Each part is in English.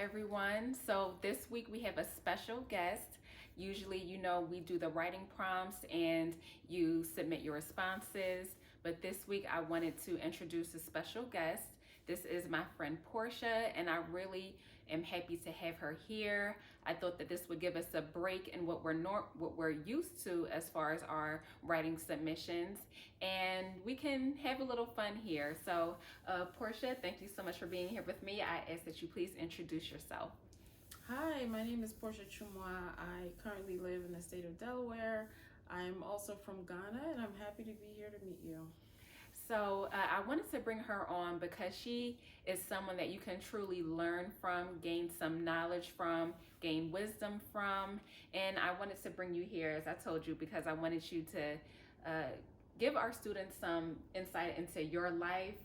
everyone. So this week we have a special guest. Usually, we do the writing prompts and you submit your responses. But this week I wanted to introduce a special guest. This is my friend Portia, and I really am happy to have her here. I thought that this would give us a break in what we're used to as far as our writing submissions, and we can have a little fun here. So, Portia, thank you so much for being here with me. I ask that you please introduce yourself. Hi, my name is Portia T. I currently live in the state of Delaware. I'm also from Ghana, and I'm happy to be here to meet you. So I wanted to bring her on because she is someone that you can truly learn from, gain some knowledge from, gain wisdom from. And I wanted to bring you here, as I told you, because I wanted you to give our students some insight into your life,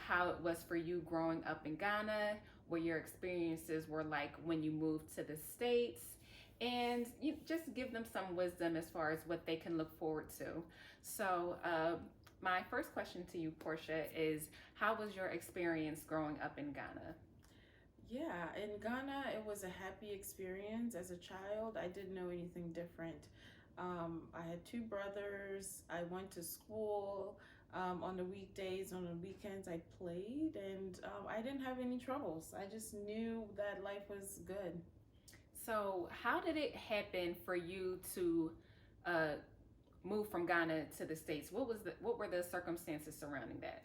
how it was for you growing up in Ghana, what your experiences were like when you moved to the States, and you just give them some wisdom as far as what they can look forward to. So my first question to you, Portia, is how was your experience growing up in Ghana? Yeah, in Ghana, it was a happy experience. As a child, I didn't know anything different. I had two brothers. I went to school. On the weekdays, on the weekends, I played, and I didn't have any troubles. I just knew that life was good. So how did it happen for you to uh, move from Ghana to the States? What were the circumstances surrounding that?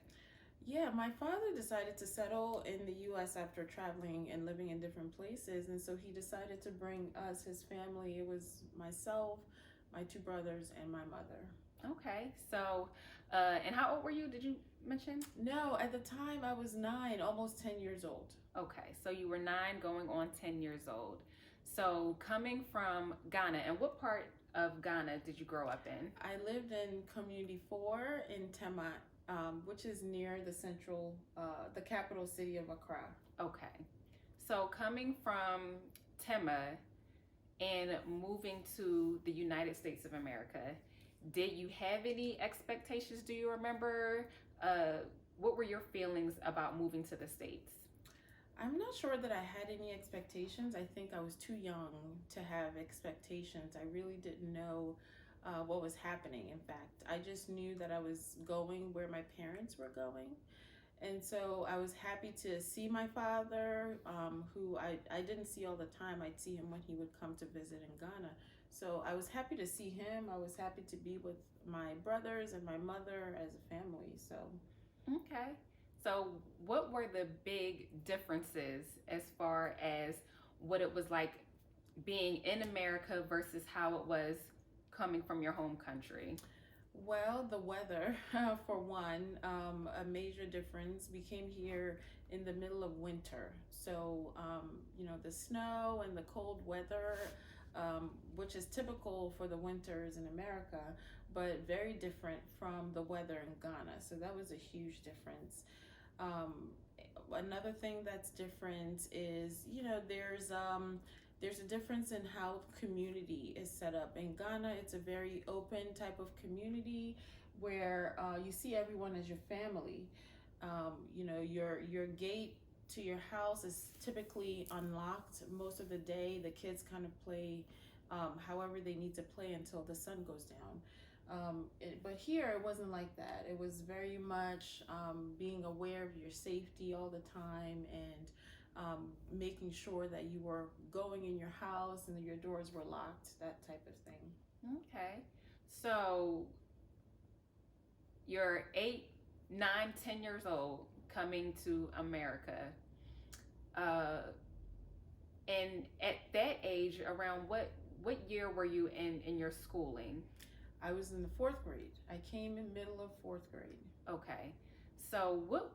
Yeah, my father decided to settle in the US after traveling and living in different places. And so he decided to bring us, his family. It was myself, my two brothers, and my mother. Okay, so and how old were you? Did you mention? No, at the time I was 9, almost 10 years old. Okay, so you were 9 going on 10 years old. So coming from Ghana, and what part of Ghana did you grow up in? I lived in Community 4 in Tema, which is near the capital city of Accra. Okay, so coming from Tema and moving to the United States of America, did you have any expectations? Do you remember? What were your feelings about moving to the States? I'm not sure that I had any expectations. I think I was too young to have expectations. I really didn't know what was happening. In fact, I just knew that I was going where my parents were going. And so I was happy to see my father, who I didn't see all the time. I'd see him when he would come to visit in Ghana. So I was happy to see him. I was happy to be with my brothers and my mother as a family. So. Okay. So, what were the big differences as far as what it was like being in America versus how it was coming from your home country? Well, the weather, for one, a major difference. We came here in the middle of winter. So, the snow and the cold weather, which is typical for the winters in America, but very different from the weather in Ghana. So that was a huge difference. Um, Another thing that's different is, there's a difference in how community is set up. In Ghana, it's a very open type of community where you see everyone as your family. Your gate to your house is typically unlocked most of the day. The kids kind of play however they need to play until the sun goes down. But here it wasn't like that. It was very much being aware of your safety all the time, and making sure that you were going in your house and that your doors were locked, that type of thing. Okay. So, you're 8, 9, 10 years old coming to America. Uh, and at that age, around what year were you in your schooling? I was in the fourth grade. I came in middle of fourth grade. Okay. So what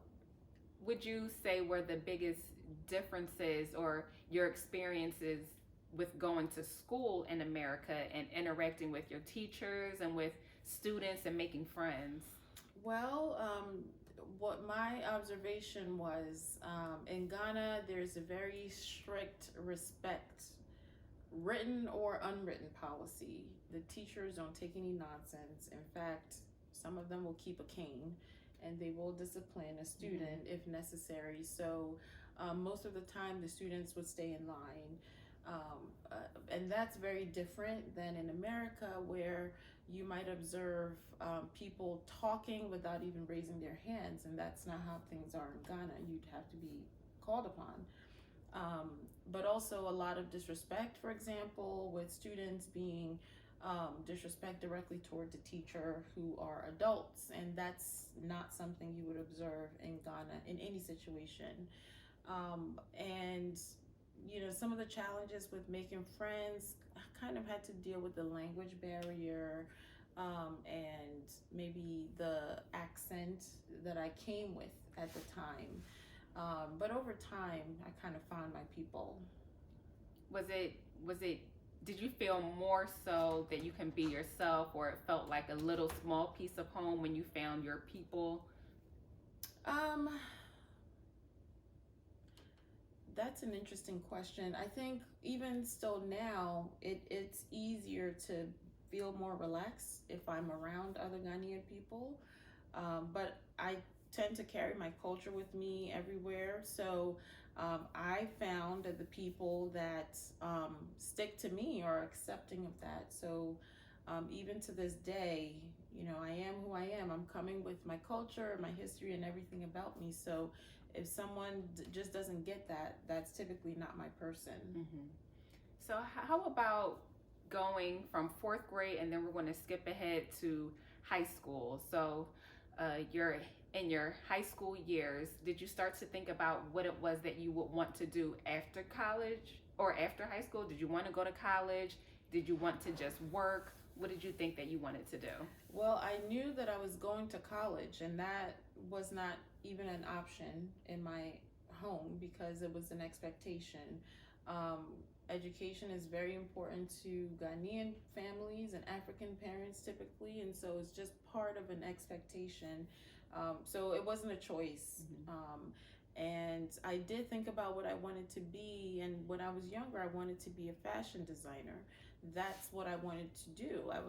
would you say were the biggest differences or your experiences with going to school in America and interacting with your teachers and with students and making friends? Well, what my observation was, in Ghana, there's a very strict respect, written or unwritten policy. The teachers don't take any nonsense. In fact, some of them will keep a cane and they will discipline a student if necessary. So Most of the time, the students would stay in line. And that's very different than in America, where you might observe people talking without even raising their hands, and that's not how things are in Ghana. You'd have to be called upon. But also a lot of disrespect, for example, with students being disrespect directly toward the teacher who are adults, and that's not something you would observe in Ghana in any situation. And some of the challenges with making friends, I kind of had to deal with the language barrier, and maybe the accent that I came with at the time. But over time, I kind of found my people. Was it did you feel more so that you can be yourself, or it felt like a little small piece of home when you found your people? Um, that's an interesting question. I think even still now, it's easier to feel more relaxed if I'm around other Ghanaian people. But I tend to carry my culture with me everywhere. So I found that the people that stick to me are accepting of that. So even to this day, I am who I am. I'm coming with my culture, my history, and everything about me. So if someone just doesn't get that, that's typically not my person. Mm-hmm. So how about going from fourth grade, and then we're going to skip ahead to high school. So you're in your high school years. Did you start to think about what it was that you would want to do after college or after high school? Did you want to go to college? Did you want to just work? What did you think that you wanted to do? Well, I knew that I was going to college, and that was not even an option in my home because it was an expectation. Education is very important to Ghanaian families and African parents typically, and so it's just part of an expectation. So it wasn't a choice. And I did think about what I wanted to be, and when I was younger, I wanted to be a fashion designer. That's what I wanted to do. I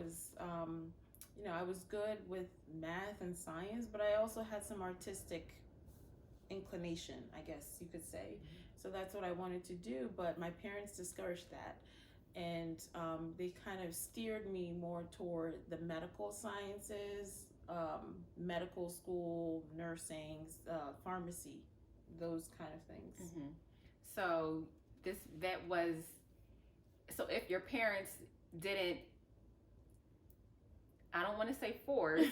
was good with math and science, but I also had some artistic inclination, I guess you could say. So that's what I wanted to do, but my parents discouraged that. And they kind of steered me more toward the medical sciences, medical school, nursing, pharmacy, those kind of things. Mm-hmm. So so if your parents didn't, I don't want to say force.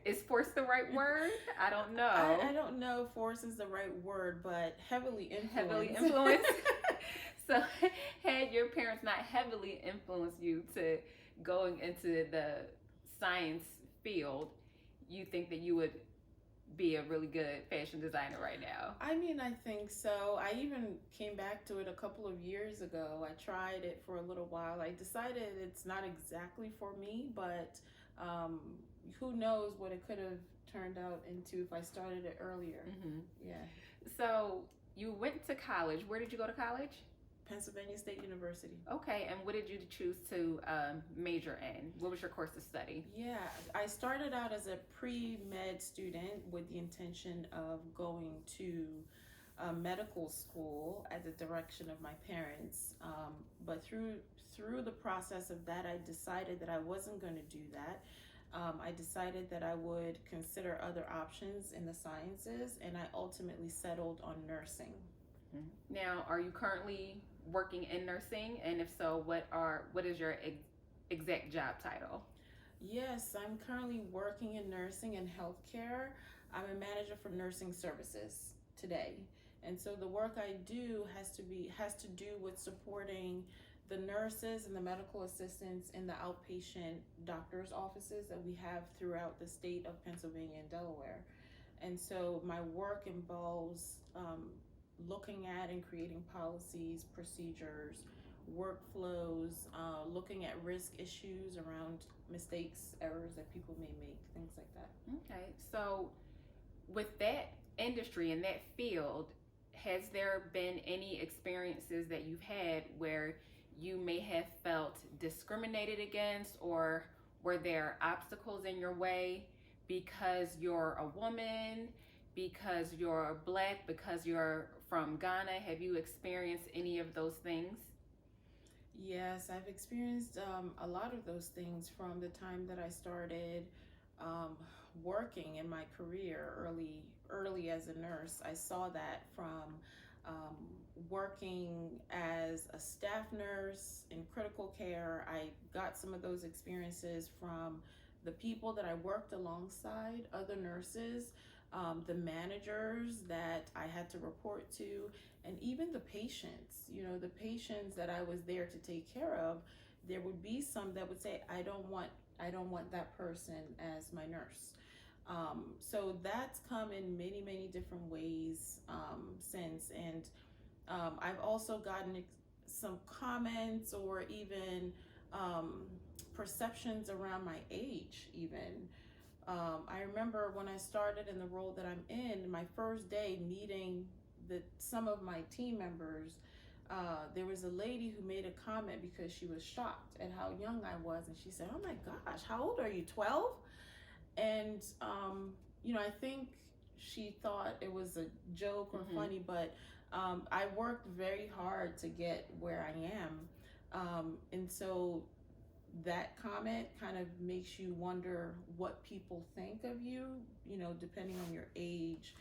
Is force the right word? I don't know. I don't know if force is the right word, but heavily influenced. Heavily influenced. So had your parents not heavily influenced you to going into the science field, you think that you would be a really good fashion designer right now? I mean, I think so. I even came back to it a couple of years ago. I tried it for a little while. I decided it's not exactly for me, but who knows what it could have turned out into if I started it earlier. Mm-hmm. Yeah. So you went to college. Where did you go to college? Pennsylvania State University. Okay, and what did you choose to major in? What was your course of study? Yeah, I started out as a pre-med student with the intention of going to medical school at the direction of my parents. But through the process of that, I decided that I wasn't going to do that. I decided that I would consider other options in the sciences, and I ultimately settled on nursing. Mm-hmm. Now, are you currently working in nursing? And if so, what is your exact job title? Yes, I'm currently working in nursing and healthcare. I'm a manager for nursing services today. And so the work I do has to do with supporting the nurses and the medical assistants in the outpatient doctor's offices that we have throughout the state of Pennsylvania and Delaware. And so my work involves looking at and creating policies, procedures, workflows, looking at risk issues around mistakes, errors that people may make, things like that. Okay, so with that industry and that field, has there been any experiences that you've had where you may have felt discriminated against, or were there obstacles in your way because you're a woman, because you're Black, because you're from Ghana? Have you experienced any of those things? Yes, I've experienced a lot of those things from the time that I started um, working in my career early as a nurse. I saw that from um, working as a staff nurse in critical care. I got some of those experiences from the people that I worked alongside, other nurses, the managers that I had to report to, and even the patients. The patients that I was there to take care of, there would be some that would say, I don't want that person as my nurse. So that's come in many, many different ways since. And I've also gotten some comments or even um, perceptions around my age, even. I remember when I started in the role that I'm in, my first day meeting some of my team members, there was a lady who made a comment because she was shocked at how young I was, and she said, "Oh my gosh, how old are you? 12?" And I think she thought it was a joke or funny, but I worked very hard to get where I am, and so that comment kind of makes you wonder what people think of you, depending on your age.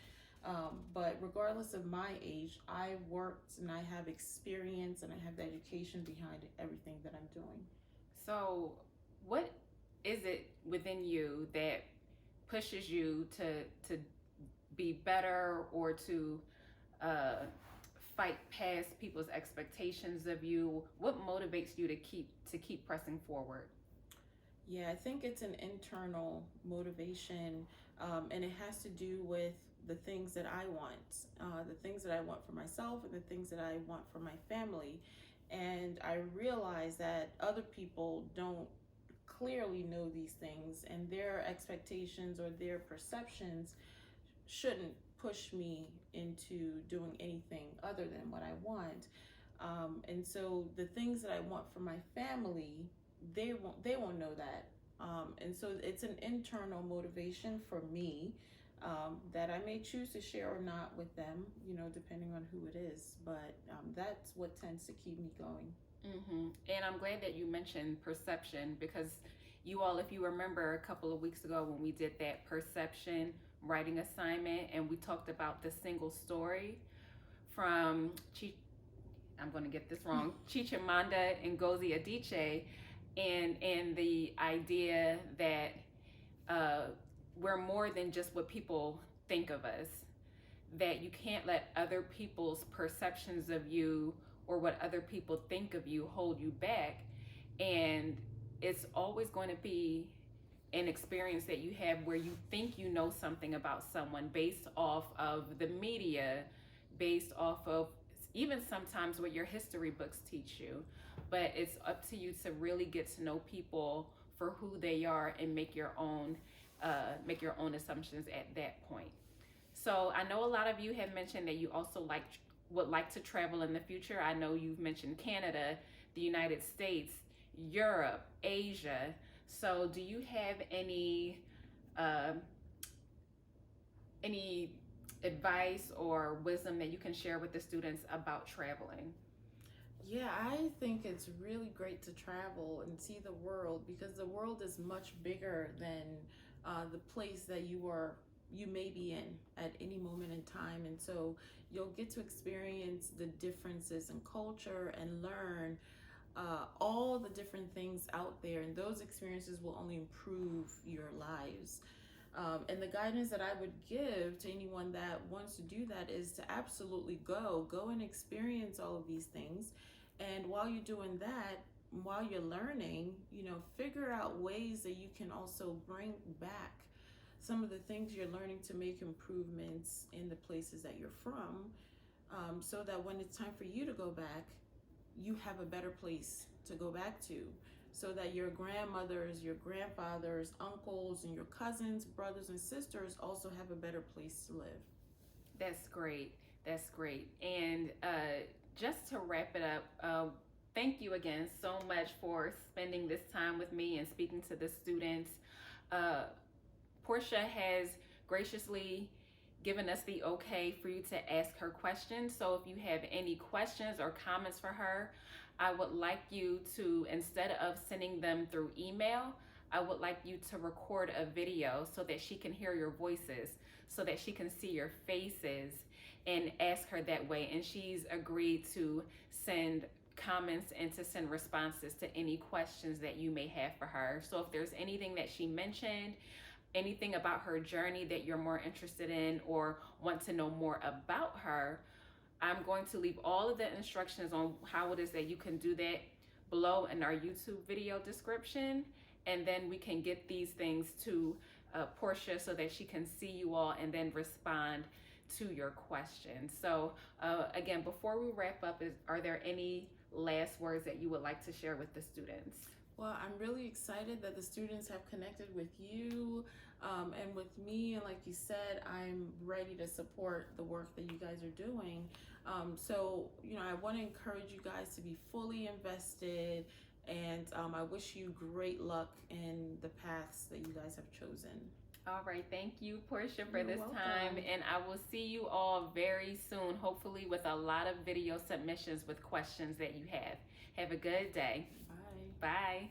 But regardless of my age, I worked and I have experience and I have the education behind everything that I'm doing. So, what is it within you that pushes you to be better, or to uh, fight past people's expectations of you? What motivates you to keep pressing forward? Yeah, I think it's an internal motivation, and it has to do with the things that I want, the things that I want for myself, and the things that I want for my family. And I realize that other people don't clearly know these things, and their expectations or their perceptions shouldn't push me into doing anything other than what I want. And so the things that I want for my family, they won't know that. And so it's an internal motivation for me, that I may choose to share or not with them, depending on who it is. But that's what tends to keep me going. And I'm glad that you mentioned perception, because you all, if you remember a couple of weeks ago when we did that perception writing assignment and we talked about the single story from I'm going to get this wrong, Chimamanda Ngozi Adichie, and the idea that uh, we're more than just what people think of us, that you can't let other people's perceptions of you or what other people think of you hold you back. And it's always going to be an experience that you have where you think you know something about someone based off of the media, based off of even sometimes what your history books teach you. But it's up to you to really get to know people for who they are and make your own assumptions at that point. So I know a lot of you have mentioned that you also would like to travel in the future. I know you've mentioned Canada, the United States, Europe, Asia. So do you have uh, any advice or wisdom that you can share with the students about traveling? Yeah, I think it's really great to travel and see the world, because the world is much bigger than the place that you may be in at any moment in time. And so you'll get to experience the differences in culture and learn all the different things out there, and those experiences will only improve your lives. And the guidance that I would give to anyone that wants to do that is to absolutely go and experience all of these things. And while you're doing that, while you're learning, figure out ways that you can also bring back some of the things you're learning to make improvements in the places that you're from, so that when it's time for you to go back, you have a better place to go back to, so that your grandmothers, your grandfathers, uncles, and your cousins, brothers, and sisters also have a better place to live. That's great. That's great. And just to wrap it up, thank you again so much for spending this time with me and speaking to the students. Uh, Portia has graciously given us the okay for you to ask her questions. So if you have any questions or comments for her, I would like you to, instead of sending them through email, I would like you to record a video so that she can hear your voices, so that she can see your faces and ask her that way. And she's agreed to send comments and to send responses to any questions that you may have for her. So if there's anything that she mentioned, anything about her journey that you're more interested in or want to know more about her, I'm going to leave all of the instructions on how it is that you can do that below in our YouTube video description. And then we can get these things to Portia so that she can see you all and then respond to your questions. So again, before we wrap up, are there any last words that you would like to share with the students? Well, I'm really excited that the students have connected with you and with me. And like you said, I'm ready to support the work that you guys are doing. So, I want to encourage you guys to be fully invested. And I wish you great luck in the paths that you guys have chosen. All right. Thank you, Portia, for You're this welcome. time. And I will see you all very soon, hopefully with a lot of video submissions with questions that you have. Have a good day. Bye. Bye.